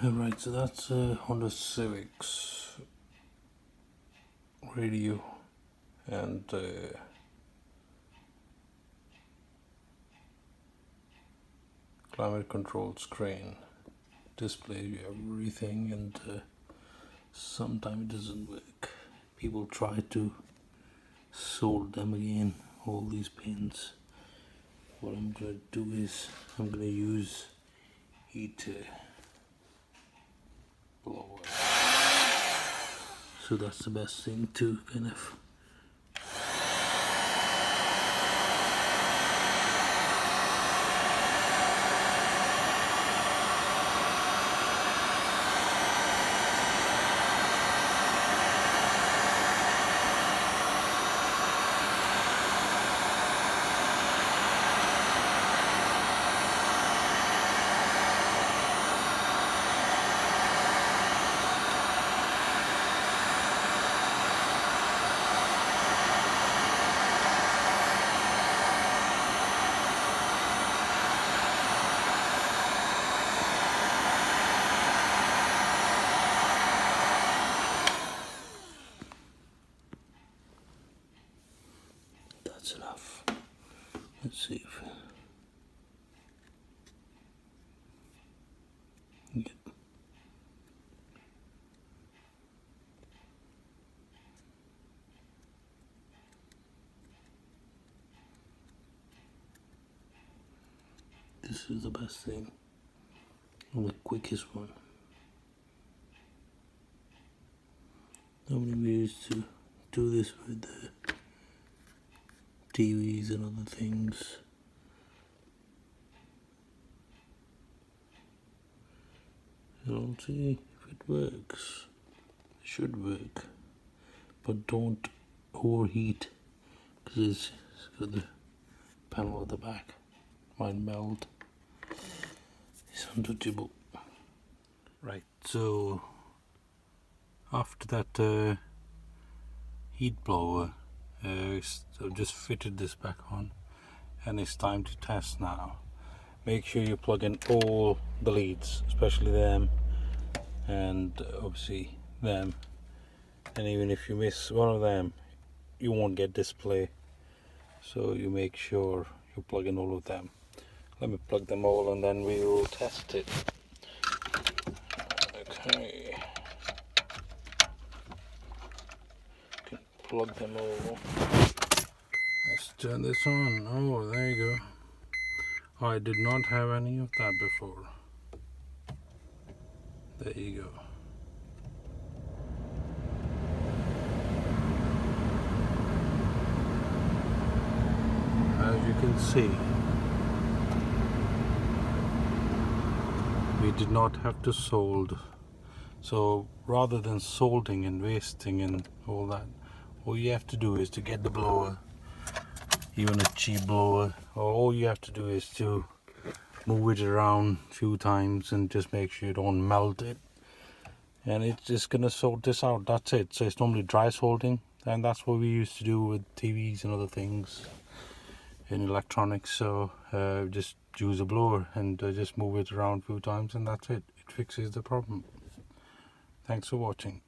Right, so that's Honda Civic's radio and climate control screen. Displays you everything, and sometimes it doesn't work. People try to solder them again, all these pins. What I'm going to do is I'm going to use heat blower. So that's the best thing to kind of that's enough. Let's see if yeah. This is the best thing and the quickest one. Nobody used to do this with the TVs and other things. I'll see if it works. It should work, but don't overheat because it's got the panel at the back. Might melt. It's untouchable. Right, so after that heat blower, I've just fitted this back on, and it's time to test now. Make sure you plug in all the leads, especially them and obviously them, and even if you miss one of them you won't get display, so you make sure you plug in all of them. Let me plug them all and then we will test it. Okay, can plug them all. Let's turn this on. Oh, there you go. I did not have any of that before. There you go. As you can see, we did not have to solder. So rather than soldering and wasting and all that, all you have to do is to get the blower, even a cheap blower, all you have to do is to move it around a few times and just make sure you don't melt it, and it's just gonna sort this out. That's it. So it's normally dry soldering, and that's what we used to do with TVs and other things in electronics. So just use a blower and just move it around a few times, and that's it. It fixes the problem. Thanks for watching.